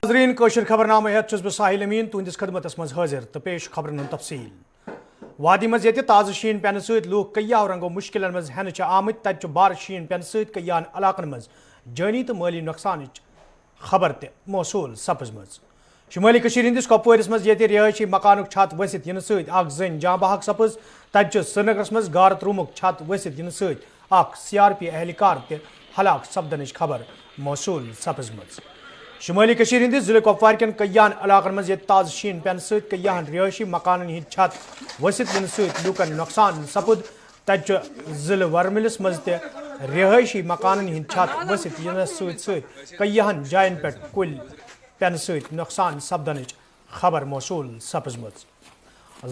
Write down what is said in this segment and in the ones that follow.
नाज़रीन कोशर खबरनामे हेत छुस बह साहिल अमीन तुंदिस खदमतस मज हाजिर तो पेश खबरन हुंद तफसील। वादी मज ये ताज़ शीन पेन सत लूख कय्याव रंगो मुश्किलन मज हेन आमत तत बार शीन पेन सत कय्यान इलाकन मज जानी तो माली नुकसान खबर त मौसूल सपजमज। शुमाली कशीर हंदिस कपवारिस मज ये रिहायशी मकानुक छत वसित इन सत जन जाँ बहक सपज तत श्रीनगरस मज गारत रूमुक छत वसित इन सत CRP एहलकार त हलाक सपदनच खबर मौसूल सपजमज। शुमाली कशीर हंदिस जिले कुपवार कन कय्यान इलाकन मज ताज़ शीन पेन सत कय्यान रिहायशी मकानन हिंद छत वसित इन सत लूकन नुकसान सपुद तत जिले वर्मिलस मज त रिहायशी मकानन हिंद छत वसित इन सत कय्यान जायन पे कुल पेन सत नुकसान सपदनच खबर मौसूल सपजमज।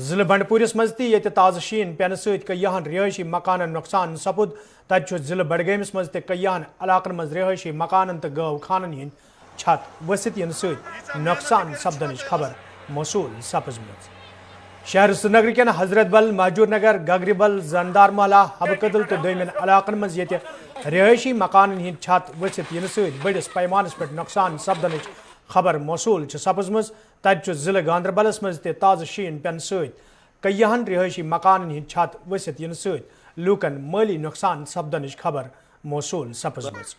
जिले बंडपुरिस मज ये ताज़ शीन पेन सत कय्यान रिहायशी मकानन नुकसान सपुद तत जिले बडगमिस मज कय्यान इलाकन मज रिहायशी मकानन तो गव खानन हिंद छत वसित इन सत नुकसान सपदनच खबर मौसूल सपजमज। शहर श्रीनगर कन हजरत बल महजूर नगर गगरी बल जंदार माला हबकदल तो दमिन इलाकन मज ये रिहायशी मकानन हिंद छत वसित इन सत बड़िस पैमानस पे नुकसान सपदनच खबर मौसूल सपजमज। तत जिले गांदरबलस मज ताज़ शीन पेन सत कय्यान रिहायशी मकानन हिंद छत वसित इन सत लूकन माली नुकसान सपदनच खबर मौसूल सपजमज।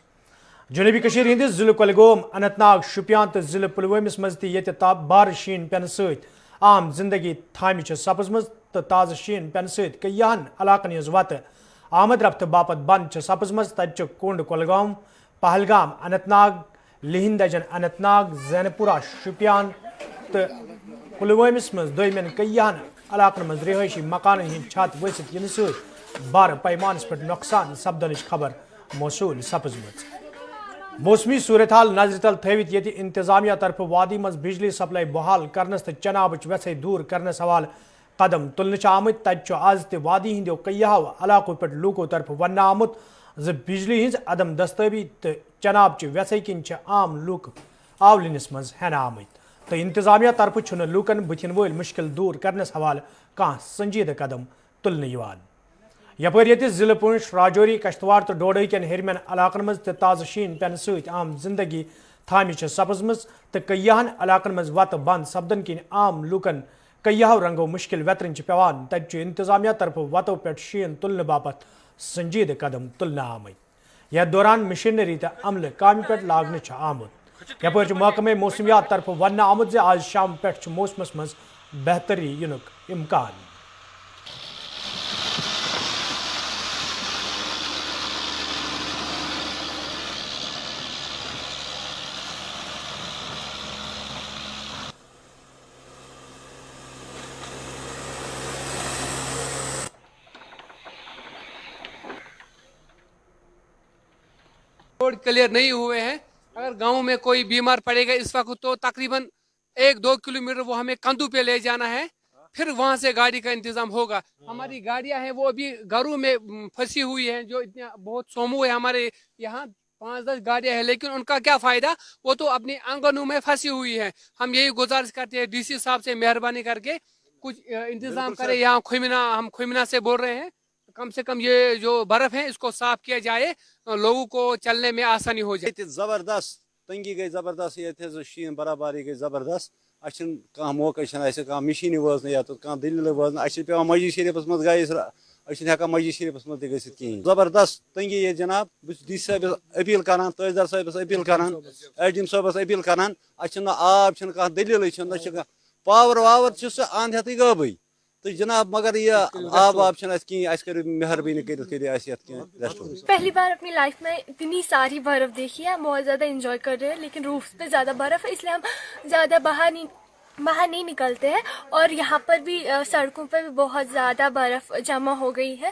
जनूबी कशीर हंदिस जिले कुलगोम अनंतनाग शुपियान तो जिले पुलवामिस मज ये बार शीन पेन सत आम जिंदगी थाम सपजमज तो ताज़ शीन पेन सत कय्यान इलाकन हज वत आमद रफ्त बापत बंद सपजमज। तत कुंड कुलगाम पहलगाम अनंतनाग लिहिंदजन अनंतनाग जैनपुरा शुपियान तो पुलवामिस मज दमिन कय्यान इलाकन मज रिहायशी मकानन हिंद छत वसित इन सत बार पैमानस पे नुकसान सपदनच खबर मौसूल सपजमज। मौसमी सूरत हाल नजर तल थवित ये इंतजामिया तरफ वादी मज बिजली सप्लाई बहाल करनस तो चनाबच वैसे दूर करनस हवाल कदम तुलन आमत। तत आज त वादी हंदो कय्याव इलाकों पे लूको तरफ वन आमुत ज बिजली हज अदम दस्तबी तो चनाब वैसे किन आम लूक आवलिनस मज हेन आमत तो इंतजामिया तरफ लूकन बुथिन वल मुश्किल दूर करनस हवाल कह संजीद कदम तुलन। यपर ये जिले पुंछ राजौरी कश्तवार तो डोडई कन हिरमन इलाकन मज ताज़ शीन पेन सत आम जिंदगी थाम सपजमज तो कय्यान इलाकन मज वत बंद सपदन किन आम लूकन कय्याव रंगो मुश्किल वेतरन पेवान। तत इंतजामिया तरफ वतो पे शीन तुलन बापत संजीद कदम तुलन आमत। यथ दौरान मशीनरी तो अमल काम पे लागन आमुत। यपर महकमे मौसमियात तरफ वन आमुत आज शाम पे मौसमस मज बेहतरी युनुक इम्कान। रोड क्लियर नहीं हुए हैं। अगर गांव में कोई बीमार पड़ेगा इस वक्त तो तकरीबन 1-2 किलोमीटर वो हमें कंधू पे ले जाना है, फिर वहां से गाड़ी का इंतजाम होगा। हमारी गाड़ियां हैं वो अभी घरों में फंसी हुई हैं, जो इतना बहुत सोमू है हमारे यहाँ 5-10 गाड़ियां हैं, लेकिन उनका क्या फायदा, वो तो अपने आंगनों में फंसी हुई है। हम यही गुजारिश करते हैं DC साहब से मेहरबानी करके कुछ इंतजाम करें। यहाँ हम खुमिना से बोल रहे हैं, कम से कम ये जो बर्फ है इसको साफ किया जाए, लोगों को चलने में आसानी हो जाए। जबरदस्त तंगी गई जबरदस्त ये शीन बराबारी गई जबरदस्त कह मौका मशीन वजन या तो दलील वजन पे मस्जिद शरीफस मज गए मस्जिद शरीफस मज कहें जबरदस्त तंगी ये जनाब DC साहब अपील करान तहसीलदार साहबस अपील करान SDM साहबस अपील करान आब कह दलील न पावर वावर अंध हेत गबे तो जनाब मगर ये आब कहीं करो मेहरबानी कर। पहली बार अपनी लाइफ में इतनी सारी बर्फ देखी है, बहुत ज़्यादा एंजॉय कर रहे हैं, लेकिन रूफ पे ज़्यादा बर्फ है इसलिए हम ज़्यादा बाहर नहीं निकलते हैं। और यहाँ पर भी सड़कों पर भी बहुत ज़्यादा बर्फ़ जमा हो गई है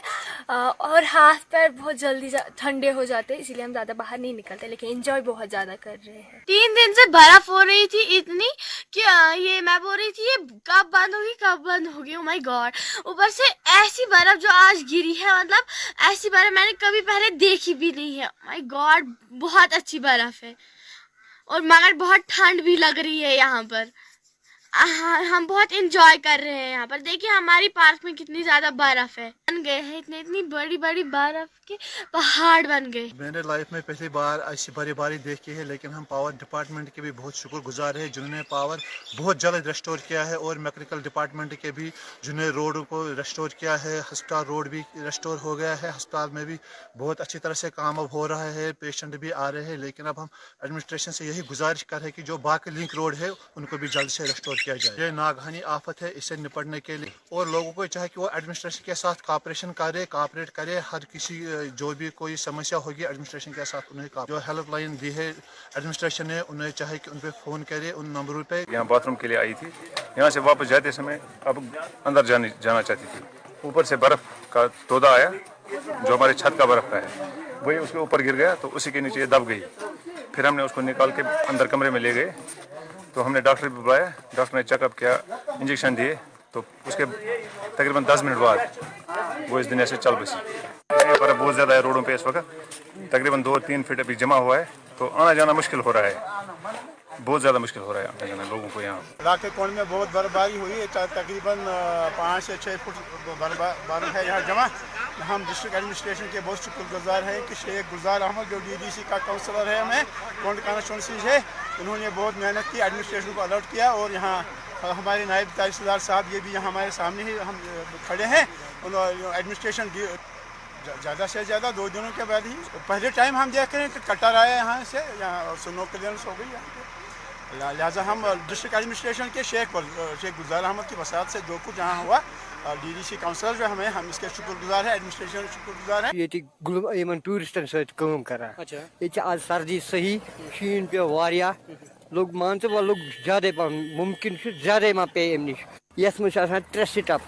और हाथ पैर बहुत जल्दी ठंडे हो जाते हैं, इसीलिए हम ज़्यादा बाहर नहीं निकलते, लेकिन एंजॉय बहुत ज़्यादा कर रहे हैं। 3 दिन से बर्फ हो रही थी इतनी कि ये मैं बोल रही थी ये कब बंद होगी। ओ माय गॉड, ऊपर से ऐसी बर्फ जो आज गिरी है, मतलब ऐसी बर्फ मैंने कभी पहले देखी भी नहीं है। माय गॉड, बहुत अच्छी बर्फ है और मगर बहुत ठंड भी लग रही है यहाँ पर। हम बहुत इंजॉय कर रहे हैं यहाँ पर। देखिए हमारी पार्क में कितनी ज्यादा बर्फ है, बन गए हैं इतनी बड़ी बड़ी बर्फ के पहाड़ बन गए। मैंने लाइफ में पहली बार ऐसी बर्फबारी देखी है, लेकिन हम पावर डिपार्टमेंट के भी बहुत शुक्रगुजार हैं जिन्होंने पावर बहुत जल्द रेस्टोर किया है, और मैकेनिकल डिपार्टमेंट के भी जिन्होंने रोड को रेस्टोर किया है। अस्पताल रोड भी रेस्टोर हो गया है, अस्पताल में भी बहुत अच्छी तरह से काम अब हो रहा है, पेशेंट भी आ रहे हैं। लेकिन अब हम एडमिनिस्ट्रेशन से यही गुजारिश कर रहे हैं कि जो बाकी लिंक रोड है उनको भी जल्द से रेस्टोर किया जाए। ये नागहानी आफत है, इससे निपटने के लिए और लोगों को चाहे कि वो एडमिनिस्ट्रेशन के साथ कॉपरेट करे। हर किसी जो भी कोई समस्या होगी एडमिनिस्ट्रेशन के साथ उन्हें जो हेल्प लाइन दी है एडमिनिस्ट्रेशन ने, उन्हें चाहे कि उन पर फ़ोन करे उन नंबरों पे। यहाँ बाथरूम के लिए आई थी, यहाँ से वापस जाते समय अब अंदर जाना चाहती थी। ऊपर से बर्फ़ का तोदा आया जो हमारे छत का बर्फ़ का है, वही उसके ऊपर गिर गया तो उसी के नीचे दब गई। फिर हमने उसको निकाल के अंदर कमरे में ले गए, तो हमने डॉक्टर भी बुलाया, डॉक्टर ने चेकअप किया, इंजेक्शन दिए, तो उसके तकरीबन 10 मिनट बाद वो इस दुनिया से चल बसी। बर्फ़ बहुत ज़्यादा है रोडों पे इस वक्त, तकरीबन 2-3 फीट अभी जमा हुआ है, तो आना जाना मुश्किल हो रहा है, बहुत ज़्यादा मुश्किल हो रहा है आना जाना लोगों को। यहाँ इलाके कोण में बहुत बर्फबारी हुई है, तकरीबन 5 से 6 फुट बर्फ है यहाँ जमा। हम डिस्ट्रिक्ट एडमिनिस्ट्रेशन के बहुत शुक्रगुजार हैं कि शेख गुलजार अहमद जो DDC का काउंसलर है हमें कोंड कॉन्स्टिट्यूंसी है, उन्होंने बहुत मेहनत की, एडमिनिस्ट्रेशन को अलर्ट किया। और यहाँ हमारे नायब तहसीलदार साहब ये भी यहाँ हमारे सामने ही हम खड़े हैं। एडमिनिस्ट्रेशन ज़्यादा से ज़्यादा 2 दिनों के बाद ही पहले टाइम हम देख रहे हैं कि कटर आया यहाँ से, यहाँ स्नो क्लियरेंस हो गई यहाँ पे। लिहाजा हम डिस्ट्रिक्ट एडमिनिस्ट्रेशन के शेख गुलजार अहमद की वसात से जो कुछ यहाँ हुआ, DDC काउंसलर जो हम इसके शुक्रगुजार हैं, एडमिनिस्ट्रेशन शुक्रगुजार हैं। ये टूरिस्टन सम करान। ये आज सर्दी सही शीन पे वारिया लोग मान वो लोग ज्यादा मुमकिन ज्यादा मा पे अम नश यथ मे 3 सिटअप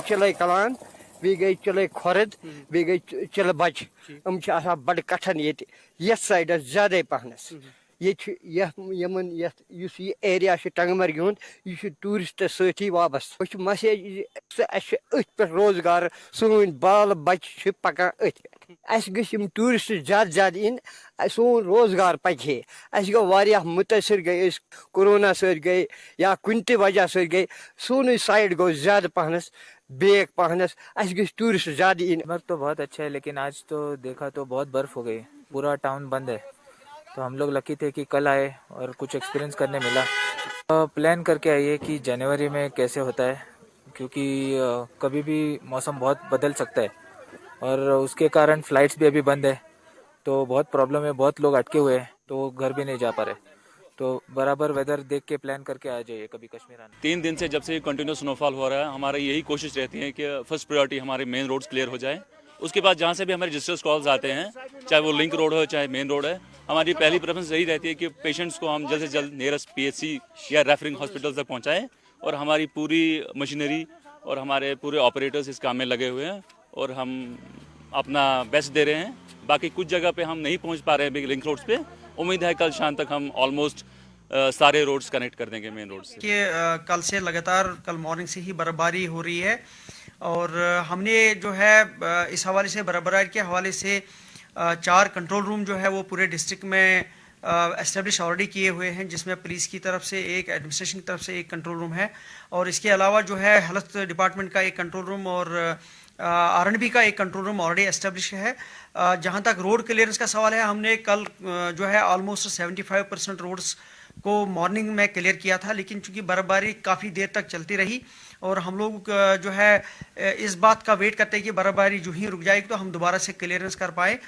चले कलान बी गई चले खोरद बी गई चले बच हम बड़ कठन ये साइड ज्यादा पहनस यमन ये एरिया टंगमर्ग हुंद यह टूरिस्ट सही वाबस्त मैसेज पे रोजगार सोन बाल बच्चे पकान अत गम टूरिस्ट ज्यादा ज्यादा इन सोन रोजगार पके अ मुतासर गए कोरोना सत गए या कुन वजह सत गए सोन साइड गो ज्यादा पहनस बेक पहनस टूरिस्ट ज्यादा इन। तो बहुत अच्छा है, लेकिन आज तो देखा तो बहुत बर्फ हो गई, पूरा टाउन बंद है। तो हम लोग लकी थे कि कल आए और कुछ एक्सपीरियंस करने मिला। प्लान करके आइए कि जनवरी में कैसे होता है, क्योंकि कभी भी मौसम बहुत बदल सकता है और उसके कारण फ्लाइट्स भी अभी बंद है, तो बहुत प्रॉब्लम है, बहुत लोग अटके हुए हैं, तो घर भी नहीं जा पा रहे। तो बराबर वेदर देख के प्लान करके आ जाइए कभी कश्मीर आने। 3 दिन से जब से कंटिन्यूस स्नोफॉल हो रहा है, हमारी यही कोशिश रहती है कि फर्स्ट प्रायोरिटी हमारे मेन रोड्स क्लियर हो जाए। उसके बाद जहाँ से भी हमारे रजिस्टर्स कॉल्स आते हैं, चाहे वो लिंक रोड हो चाहे मेन रोड है, हमारी पहली प्रेफरेंस यही रहती है कि पेशेंट्स को हम जल्द से जल्द नियरेस्ट PHC या रेफरिंग हॉस्पिटल तक पहुँचाएँ। और हमारी पूरी मशीनरी और हमारे पूरे ऑपरेटर्स इस काम में लगे हुए हैं और हम अपना बेस्ट दे रहे हैं। बाकी कुछ जगह पे हम नहीं पहुँच पा रहे हैं लिंक रोड्स पे, उम्मीद है कल शाम तक हम ऑलमोस्ट सारे रोड्स कनेक्ट कर देंगे मेन रोड से। कि कल से लगातार कल मॉर्निंग से ही बर्फबारी हो रही है और हमने जो है इस हवाले से बर्फबारी के हवाले से 4 कंट्रोल रूम जो है वो पूरे डिस्ट्रिक्ट में एस्टेब्लिश ऑलरेडी किए हुए हैं, जिसमें पुलिस की तरफ से एक, एडमिनिस्ट्रेशन की तरफ से एक कंट्रोल रूम है और इसके अलावा जो है हेल्थ डिपार्टमेंट का एक कंट्रोल रूम और R&B का एक कंट्रोल रूम ऑलरेडी एस्टेब्लिश है। जहाँ तक रोड क्लियरेंस का सवाल है, हमने कल जो है ऑलमोस्ट 75% रोड्स को मॉर्निंग में क्लियर किया था, लेकिन चूंकि बर्फबारी काफ़ी देर तक चलती रही और हम लोग जो है इस बात का वेट करते हैं कि बर्फबारी जो ही रुक जाएगी तो हम दोबारा से क्लियरेंस कर पाए।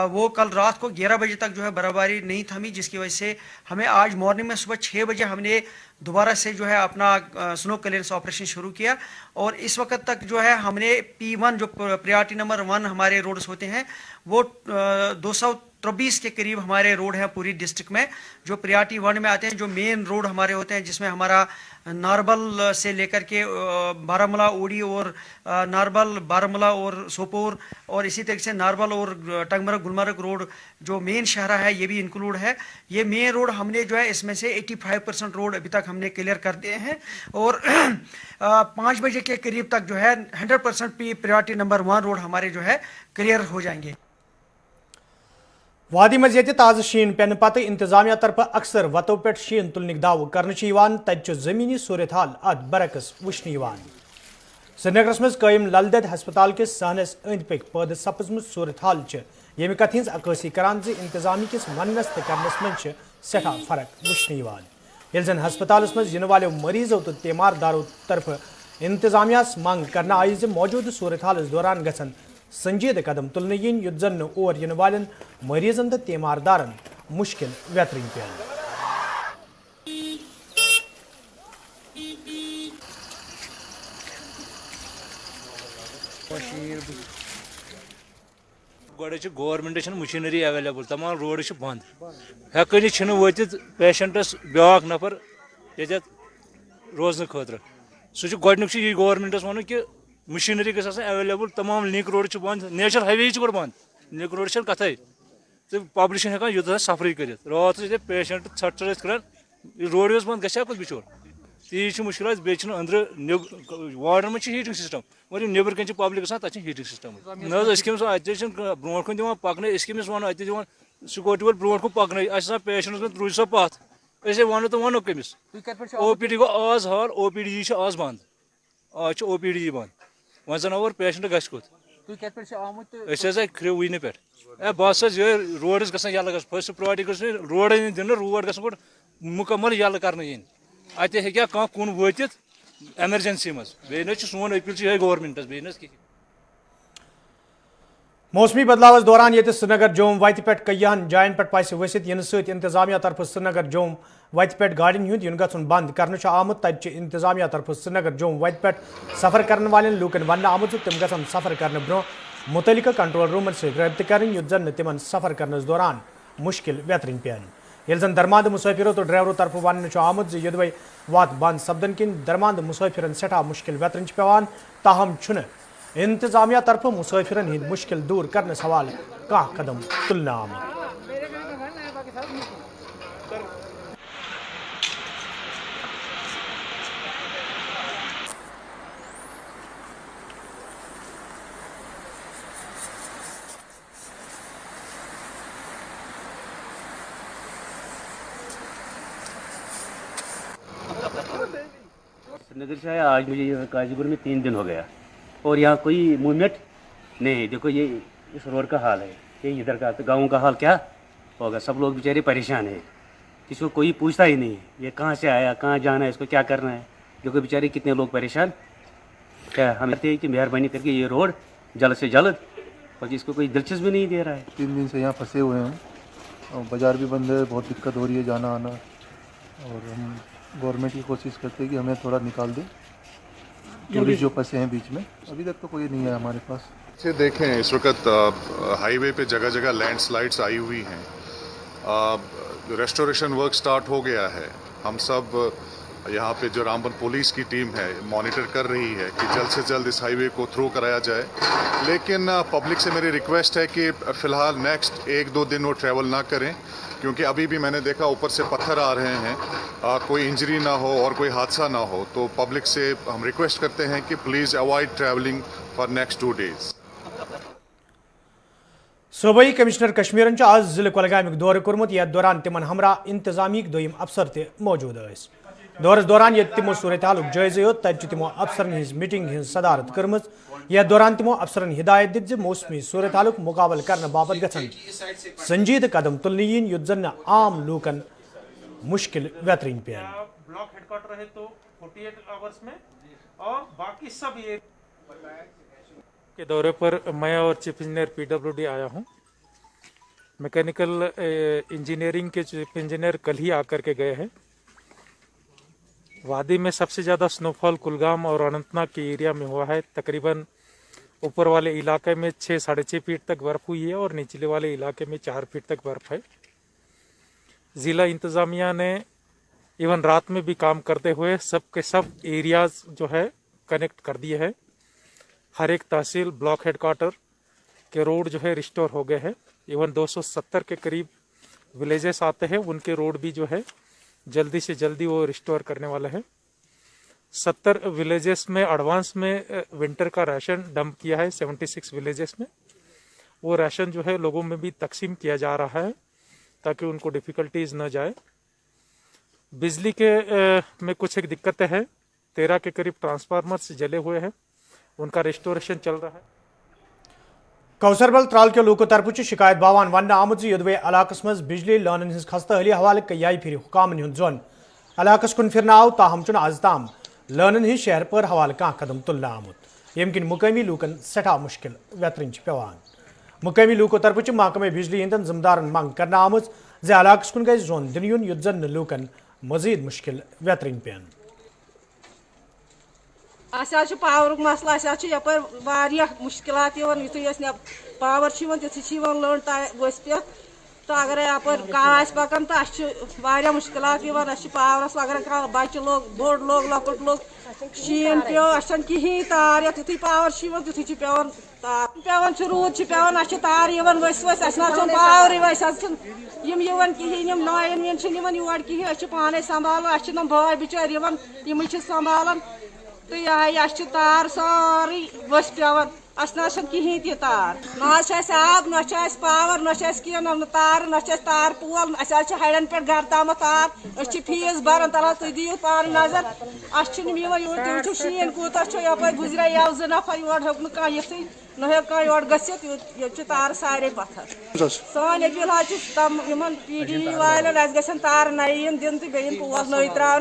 वो कल रात को 11 बजे तक जो है बर्फबारी नहीं थमी, जिसकी वजह से हमें आज मॉर्निंग में सुबह 6 बजे हमने दोबारा से जो है अपना स्नो क्लियरेंस ऑपरेशन शुरू किया और इस वक्त तक जो है हमने P1 जो प्रायोरिटी नंबर 1 हमारे रोड्स होते हैं वो 223 के करीब हमारे रोड हैं पूरी डिस्ट्रिक्ट में जो प्रायोरिटी 1 में आते हैं। जो मेन रोड हमारे होते हैं जिसमें हमारा नारबल से लेकर के बारामूला ओडी और नारबल बारामूला और सोपोर और इसी तरीके से नारबल और टंगमर्ग गुलमर्ग रोड जो मेन शहरा है ये भी इंक्लूड है। ये मेन रोड हमने जो है इसमें से 85% रोड अभी तक हमने क्लियर कर दिए हैं और 5 बजे के करीब तक जो है 100% प्रायोरिटी नंबर 1 रोड हमारे जो है क्लियर हो जाएंगे। وادی مز یہ تازہ شین پین پتہ انتظامیہ طرف اکثر وتو پہ شین تلنک دعو کرنے زمینی صورت حال ات برعکس وچھنے سری نگرس مز قائم لل دید ہسپتال کس سہنس اند پک پید سپزم صورت حال یمہ کت ہز عکاسی کران انتظامیہ کس ونس تو کرنس من سٹھا فرق وچھنے یل زن ہسپتالس مز ین والو مریضوں تو تیمارداروں طرف انتظامیہ منگ کرنا آئی موجودہ صورت حالس دوران گھن سنجیدہ قدم تلنے یت زن اور ین والن مریضن تو تیماردارن مشکل ویترین پین گۄڈٕ چھِ گورمنٹس مشیٖنری ایویلیبل تمام روڈ چھِ بند ہیٚکٲنی چھِنہٕ وٲتِتھ پیشنٹس بیٛاکھ نفر ییٚتٮ۪تھ روزنہٕ خٲطرٕ سُہ چھُ گۄڈنیُک چھُ یہِ گورمنٹس ونُن کہِ مشیٖنری گژھِ آسٕنۍ ایویلیبل تمام لِنک روڈ چھِ بند نیشنل ہاے وے چھِ گۄڈٕ بند لِنک روڈ چھنہٕ کتھے تہٕ پبلک چھنہٕ ہٮ۪کان یوٚتتھ سفرٕے کٔرِتھ راتس ییٚتہِ پیشنٹ ژھٹھ ژھٹھ ٲسۍ کران یہِ روڈ اوس بند گژھِ ہا کوٚت بِچور تیٖژ چھِ مُشکلات بیٚیہِ چھِنہٕ أنٛدرٕ وارڈن منٛز چھِ ہیٖٹنگ سسٹم مگر یِم نیبرٕ کَنۍ چھِ پبلک گژھان تتہِ چھِنہٕ ہیٖٹنگ سسٹم نہ حظ أسۍ کٔمِس اَتہِ چھِنہٕ برونٛٹھ کُن دِوان پکنٲیِتھ أسۍ کٔمِس وَنو اَتہِ دِوان سکوٹی وول برونٛٹھ کُن پکنٲیِتھ اَسہِ آسان پیشنٹس منٛز روٗزِو سا پتھ أسے وَنو تہٕ وَنو کٔمِس او پی ڈی گوٚو آز حال او پی ڈی چھِ آز بند آز چھِ او پی ڈی بند وۄنۍ زن اور پیشنٹ گژھِ کوٚت أسۍ حظ آے کھرٛوٗ پٮ۪ٹھ اے بس حظ یِہوے روڈ حظ گژھان یَلہٕ گژھُن فٔسٹ پرٛایورٹی گٔژھ روڈے یِنۍ دِنہٕ روڈ گژھن گۄڈٕ مُکمل یَلہٕ کرنہٕ یِنۍ اَتہِ ہیٚکہِ ہا کانٛہہ کُن وٲتِتھ ایمرجنسی منٛز بیٚیہِ نہٕ حظ چھِ سون أپیٖل چھِ یِہوے گورمنٹس بیٚیہِ نہٕ حظ کِہیٖنۍ موسمی بدلاوس دوران یہ سری نگر جوم وتہ پہ کئیہن جائن پہ پس ورست ین ست انتظامیہ طرف سری نگر جوم وتہ پہ گاڑین ہند ین گھن بند کرنے آمت تت انتظامیہ طرف سری نگر جوم وتہ پہ سفر کرنے والن لوکن ون آمت تم گھن سفر کرنے برو متعلقہ کنٹرول رومن ست رابطہ کریں یت زن تمن سفر کرنس دوران مشکل ویترین پین یل زن درماند مسافروں تو ڈرائیوروں طرف ون آمت یدوے وات بند سپدن کن درماند مسافرن سٹھا مشکل ویترین پیوان تاہم انتظامیہ طرف مسافرن ہند مشکل دور کرنس حوالہ کانٛہہ قدم تلنہ آمت नगर से आया आज मुझे गाजीपुर में 3 दिन हो गया और यहाँ कोई मूवमेंट नहीं। देखो ये इस रोड का हाल है, ये इधर का तो गाँव का हाल क्या होगा। सब लोग बेचारे परेशान हैं, किसी को कोई पूछता ही नहीं है ये कहाँ से आया, कहाँ जाना है, इसको क्या करना है। देखो बेचारे कितने लोग परेशान। क्या हम कहते हैं कि मेहरबानी करके ये रोड जल्द से जल्द, बाकी इसको कोई दिलचस्पी नहीं दे रहा है। 3 दिन से यहाँ फंसे हुए हैं और बाज़ार भी बंद है, बहुत दिक्कत हो रही है जाना आना। और हम गवर्नमेंट की कोशिश करते हैं कि हमें थोड़ा निकाल दे, टूरिस्ट जो फंसे हैं बीच में। अभी तक तो कोई नहीं है हमारे पास। से देखें इस वक्त हाईवे पे जगह जगह लैंडस्लाइड्स आई हुई हैं। रेस्टोरेशन वर्क स्टार्ट हो गया है। हम सब यहाँ पे जो रामबन पुलिस की टीम है मॉनिटर कर रही है कि जल्द से जल्द इस हाईवे को थ्रू कराया जाए। लेकिन पब्लिक से मेरी रिक्वेस्ट है कि फ़िलहाल नेक्स्ट 1-2 दिन वो ट्रैवल ना करें, क्योंकि अभी भी मैंने देखा ऊपर से पत्थर आ रहे हैं। कोई इंजरी ना हो और कोई हादसा ना हो, तो पब्लिक से हम रिक्वेस्ट करते हैं कि please avoid travelling for next 2 days. सूबाई कमिश्नर कश्मीरन आज जिले कुलगाम दौर कोर्मुत। यथ दौरान तिमन हमरा इंतजामी दोयम अफसर ते मौजूद स। दौरस दौरान ये तिमो सूरत हाल जायजे हो तत तिमो अफसरन हिज मीटिंग हिज सदारत कर्म। यथ दौरान तिमो अफसरन हिदायत दित मौसमी सूरत हाल मुकाबल करने बाबत गछन संजीद कदम तुलने yin युत जन आम लूकन मुश्किल बेहतरीन पे ब्लॉक हेडक्वार्टर है तो 48 आवर्स में, और बाकी सब ये के दौरे पर मैं और चीफ इंजीनियर PWD आया हूँ। मैकेनिकल इंजीनियरिंग के चीफ इंजीनियर कल ही आकर के गए हैं। वादी में सबसे ज़्यादा स्नोफॉल कुलगाम और अनंतनाग के एरिया में हुआ है। तकरीबन ऊपर वाले इलाके में 6-6.5 फीट तक बर्फ़ हुई है और निचले वाले इलाके में 4 फीट तक बर्फ़ है। ज़िला इंतज़ामिया ने इवन रात में भी काम करते हुए सब के सब एरियाज़ जो है कनेक्ट कर दिए हैं। हर एक तहसील ब्लॉक हेडक्वार्टर के रोड जो है रिस्टोर हो गए हैं। इवन 270 के करीब विलेजेस आते हैं, उनके रोड भी जो है जल्दी से जल्दी वो रिस्टोर करने वाला है। 70 विलेजेस में एडवांस में विंटर का राशन डंप किया है 76 विलेजेस में, वो राशन जो है लोगों में भी तकसीम किया जा रहा है ताकि उनको डिफ़िकल्टीज न जाए। बिजली के में कुछ एक दिक्कतें हैं, 13 के करीब ट्रांसफार्मर्स जले हुए हैं, उनका रेस्टोरेशन चल रहा है। कौसरबल त्राल के लोगों तरफ शिकायत बावान वन आमुत यदवे इलाकस मज बिजली लानन हज खस्ता हली हवाले कई फिर हुकामन हुंद जोन इलाकस कुन फिर आव ताहम चुन आज ताम लानन हज शहर पर हवाले कह कदम तुलना आमुत यम किन मुकामी लूकन सठा मुश्किल व्यतरन पेवान। मुकामी लूकों तरफ महकमे बिजली हंदन जिम्मेदारन मंग करना आमुत जे इलाकस कुन गई जोन दिन युन युत जन लूकन मजीद मुश्किल व्यतरन पेन। पावर मसला यपर मुश्किलात यु पावर तिथि लंड वस पे तो अगर यप पकान तो मुश्किलात पावरस अगर बच्चे लोग बोड़ लोग लकुट लोग शीन पे कहीं तार युथि पावर तुथि पेवान तार पेवान रूद पेवान तार वस वस पावर वस कहीं नायन वन योर कहीं पाने संभाल नम भाई बिचार यम संभाल तो यह तार सारी वस पेवान कहीं ती तार न आब न पावर न तार न तार पोल हड़न पे घर तम तार फीस बरान तला तुम दियो पान नजर तुम शीन कूत यप गुजर यव 2 नफर योर हेक न युथि न हेक योर गि तार सारे पत्थर सान अपील तम PD वाले गन तार नई दिन तो बेन पोल नई त्रा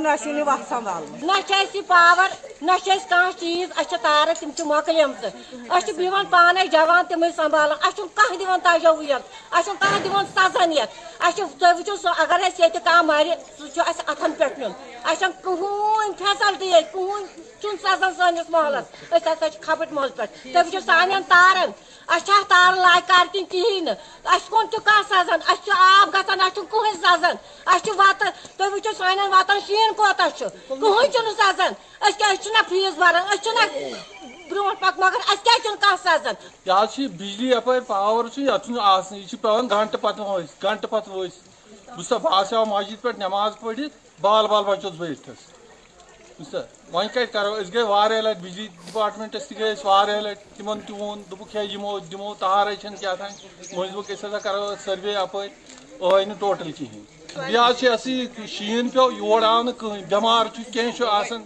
वत संभाल न पावर न कह चीज तार तम मोकलम बिवान पाने जवान तम संभाल कह दिवान तजवीत कह दिवान सजनियत वो अगर कह मर सह अथन पे नुन कहीं फैसलटी कहीं सजन सस महलस खबट महल पे तुम सान तारन तार लाग कर कहीं कुन कह सजन आब गसान कहीं सजन वत तुम वो सान वतन शीन कोत कहीं सजन क्या फीस बरान ब्रो पक मगर क्या सजन यह बिजली यप पावर यह पेवान घंटे पत वस बस आव मस्जिद पे नमाज पढ़ बाल बाल बचोस बैठस वो करो गई लट बिजली डिपार्टमेंटस गए लट तिम तोन दुख दिमो तार क्या मुझे करो सर्वे अप न टोटल कहीं शीन पे योर आव न कहीं बेमार कह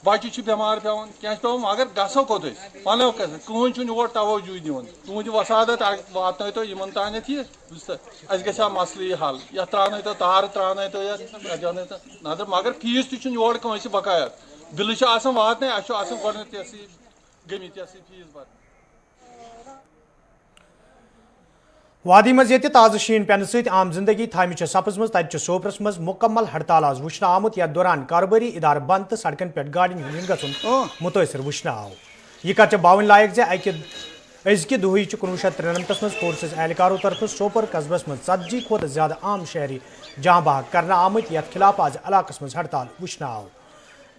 बच्चे बेमार पेवान क्या पे मगर गो कोत पनो कहीं योर तवजु दिन तुद वसादत वात इन तान यह मसल हल ये त्रान तो तार त्रान तो नजर मगर फीस तोर कंस बकाया बिल वात गो गमित फीस भर। वादी मज ये ताज़ शीन पेन सहित आम जिंदगी थामिच सपज मज तत सोपरस मज मुकम्मल हड़ताल आज वुचन आमुत यथ दौरान कारोबारी इदार बंद तो सड़कन पे गाड़ियों हंद गुन मुतासर वुचन आव यह कत बावन लायक जे अजक दुह 1993 मज फोर्सेस एहलकारों तरफ सोपर कस्बस मज 40 खोत ज्यादा आम शहरी जहाँ बहक करना आमुत यथ खिलाफ आज इलाकस मज हड़ताल वुचन आव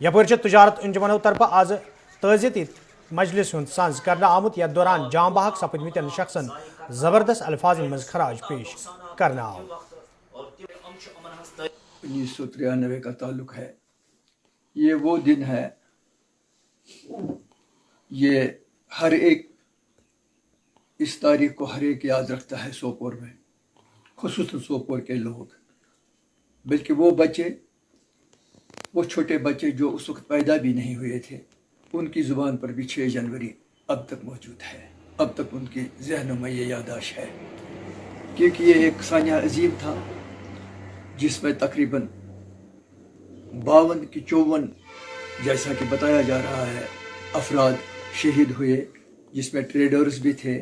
यपर तजारत अंजुमनों तरफ आज ताज़ियती मजलिस संज करना आमुत यथ दौरान जहाँ बहक सपदमितन शख्सन जबरदस्त अल्फाज मज खराज पेश करना आव। 1993 का ताल्लुक है। ये वो दिन है, ये हर एक इस तारीख को हर एक याद रखता है सोपोर में, खुसूसन सोपोर के लोग, बल्कि वो बच्चे, वो छोटे बच्चे जो उस वक्त पैदा भी नहीं हुए थे, उनकी ज़ुबान पर भी 6 जनवरी अब तक मौजूद है, अब तक उनकी ज़हनों में ये यादाश्त है, क्योंकि ये एक सानिया अजीम था जिसमें तकरीबन 52 की 54 जैसा कि बताया जा रहा है अफराद शहीद हुए, जिसमें ट्रेडर्स भी थे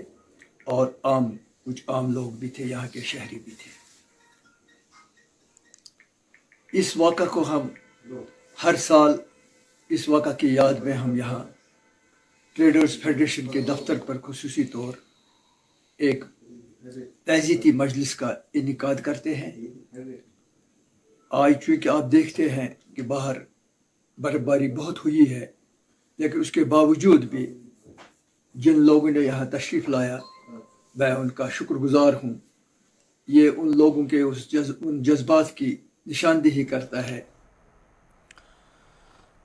और कुछ आम लोग भी थे, यहाँ के शहरी भी थे। इस वाक़ा को हम हर साल इस वाक़ा की याद में हम यहाँ ट्रेडर्स फेडरेशन के दफ्तर पर खुसूसी तौर एक तहज़ीती मजलिस का इनेकाद करते हैं। आज चूँकि आप देखते हैं कि बाहर बर्फ़बारी बहुत हुई है, लेकिन उसके बावजूद भी जिन लोगों ने यहाँ तशरीफ़ लाया मैं उनका शुक्रगुज़ार हूँ। ये उन लोगों के उन जज्बात की निशानदेही करता है।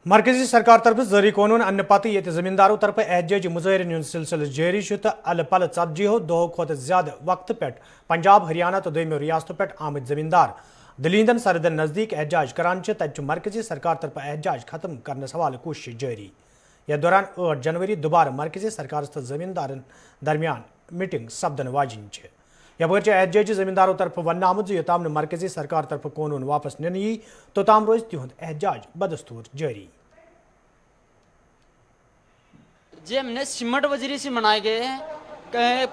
مرکزی سرکار طرف جاری قانون ان پتہ یہ زمینداروں طرف احتجاجی مظاہرن ہند سلسلہ جاری تو ال پل 40 دہو کھت زیادہ وقت پہ پنجاب ہریانہ تو دویمو ریاستوں پہ آمد زمیندار دلیندن سرحدن نزدیک احتجاج کران تت مرکزی سرکار طرف احتجاج ختم کرنے حوالہ کوشش جاری یتھ دوران 8 جنوری دوبارہ مرکزی سرکار تو زمیندارن درمیان میٹنگ سپدن واجن یپر احتجاجی زمینداروں طرف ون آمت یوتام مرکزی سرکار طرف قانون واپس نی توتام روز تہد احتجاج بدستور جاری. جی ہم نے سمٹ وزیری سے منائے گئے ہیں.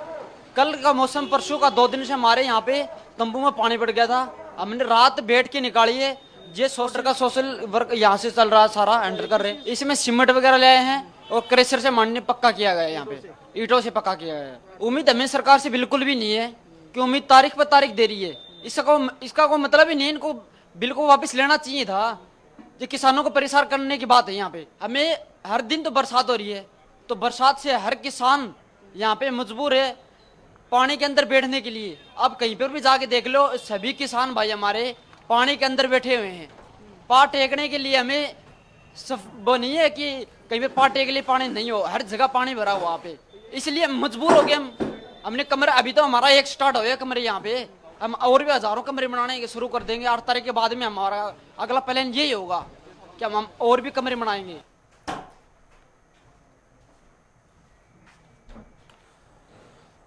کل کا موسم پرسوں کا 2 دن سے ہمارے یہاں پہ تمبو میں پانی پڑ گیا تھا. ہم نے رات بیٹھ کے نکالی ہے. یہ سوشل ورک یہاں سے چل رہا ہے, سارا ہینڈل کر رہے ہیں. اس میں سیمنٹ وغیرہ لے آئے ہیں اور کریشر سے ماننے پکا کیا گیا ہے. یہاں پہ اینٹوں سے پکا کیا گیا ہے. امید ہمیں سرکار سے بالکل بھی نہیں ہے کہ امید تاریخ پر تاریخ دے رہی ہے. اس کا کوئی مطلب ہی نہیں. ان کو بل کو واپس لینا چاہیے تھا. یہ کسانوں کو پریشان کرنے کی بات ہے. یہاں پہ ہمیں ہر دن تو برسات ہو رہی ہے, تو برسات سے ہر کسان یہاں پہ مجبور ہے پانی کے اندر بیٹھنے کے لیے. اب کہیں پر بھی جا کے دیکھ لو, سبھی کسان بھائی ہمارے پانی کے اندر بیٹھے ہوئے ہیں. پاٹ ٹیکنے کے لیے ہمیں وہ نہیں ہے کہ کہیں پہ پاٹ ٹیک کے لیے پانی نہیں ہو, ہر جگہ پانی بھرا ہوا وہاں پہ. اس لیے ہم مجبور ہو گئے. ہم نے کمرے, ابھی تو ہمارا ایک سٹارٹ ہو گیا کمرے یہاں پہ. ہم اور بھی ہزاروں کمرے بنانے کے شروع کر دیں گے. 8 تاریخ کے بعد میں ہمارا اگلا پلان یہی ہوگا کہ ہم اور بھی کمرے بنائیں گے.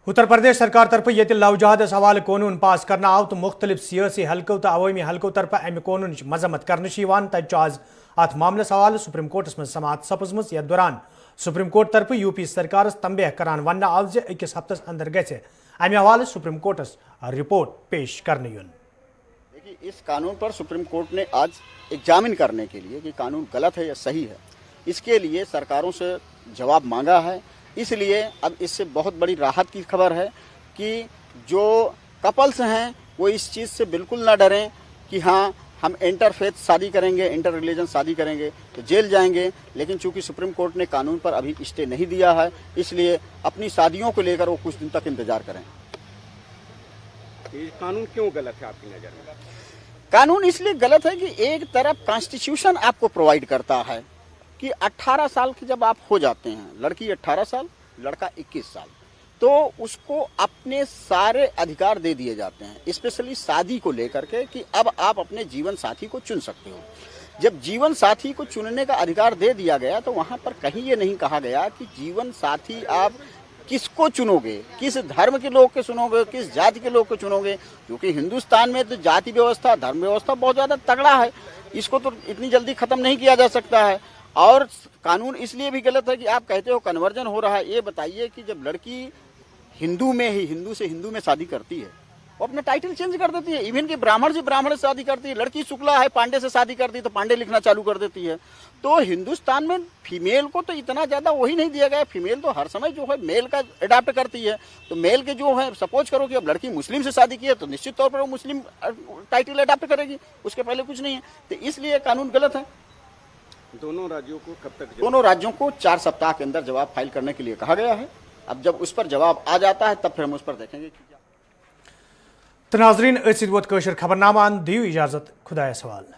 اتر پردیش سرکار طرف یہ لو جہادس حوالہ قانون پاس کرنا آو تو مختلف سیاسی حلقوں تو عوامی حلقوں طرف امہ قانون مذمت کرنے تج آز ات معاملس حوالہ سپریم کورٹس من سماعت سپزم. یتھ دوران سپریم کورٹ طرف یو پی سرکارس تنبیہ کران ون آو زکس ہفتس اندر گھِ امہ حوالہ سپریم کورٹس رپورٹ پیش کرنے یون. دیکھیے, اس قانون پر سپریم کورٹ نے آج ایگزامن کرنے کے لیے کہ قانون غلط ہے یا صحیح ہے, اس کے لیے سرکاروں سے جواب مانگا ہے. اس لیے اب اس سے بہت بڑی راحت کی خبر ہے کہ جو کپلس ہیں وہ اس چیز سے بالکل نہ ڈریں کہ ہاں ہم انٹر فیتھ شادی کریں گے, انٹر ریلیجن شادی کریں گے تو جیل جائیں گے. لیکن چونکہ سپریم کورٹ نے قانون پر ابھی اسٹے نہیں دیا ہے, اس لیے اپنی شادیوں کو لے کر وہ کچھ دن تک انتظار کریں. یہ قانون کیوں غلط ہے آپ کی نظر میں؟ قانون اس لیے غلط ہے کہ ایک طرف کانسٹیٹیوشن آپ کو پرووائڈ کرتا ہے کہ 18 سال کے جب آپ ہو جاتے ہیں, لڑکی 18 سال لڑکا 21 سال, تو اس کو اپنے سارے ادھیکار دے دیے جاتے ہیں, اسپیشلی شادی کو لے کر کے کہ اب آپ اپنے جیون ساتھی کو چن سکتے ہو. جب جیون ساتھی کو چننے کا ادھیکار دے دیا گیا تو وہاں پر کہیں یہ نہیں کہا گیا کہ جیون ساتھی آپ کس کو چنو گے, کس دھرم کے لوگ کے چنو گے, کس جاتی کے لوگ کو چنو گے. کیونکہ ہندوستان میں تو جاتی ویوستھا, دھرم ویوستھا بہت زیادہ تگڑا ہے, اس کو تو اتنی جلدی ختم نہیں کیا جا سکتا ہے. اور قانون اس لیے بھی غلط ہے کہ آپ کہتے ہو کنورژن ہو رہا ہے. یہ بتائیے کہ جب لڑکی ہندو میں ہی ہندو سے ہندو میں شادی کرتی ہے, وہ اپنا ٹائٹل چینج کر دیتی ہے. ایون کہ براہمن سے براہمن سے شادی کرتی ہے, لڑکی شکلا ہے پانڈے سے شادی کرتی ہے تو پانڈے لکھنا چالو کر دیتی ہے. تو ہندوستان میں فیمیل کو تو اتنا زیادہ وہی نہیں دیا گیا. فیمیل تو ہر سمے جو ہے میل کا اڈاپٹ کرتی ہے. تو میل کے جو ہے سپوز کرو کہ اب لڑکی مسلم سے شادی کی ہے تو نشچت طور پر وہ مسلم ٹائٹل اڈاپٹ کرے گی, اس کے پہلے کچھ نہیں ہے. تو اس لیے قانون غلط ہے. دونوں راجیوں کو کب تک دونوں راجیوں کو 4 سپتاہ کے اندر جواب فائل کرنے کے لیے کہا گیا ہے. اب جب اس پر جواب آ جاتا ہے تب پھر ہم اس پر دیکھیں گے. تو ناظرین, ووت خبر نامہ دیو اجازت, خدایس حوالہ.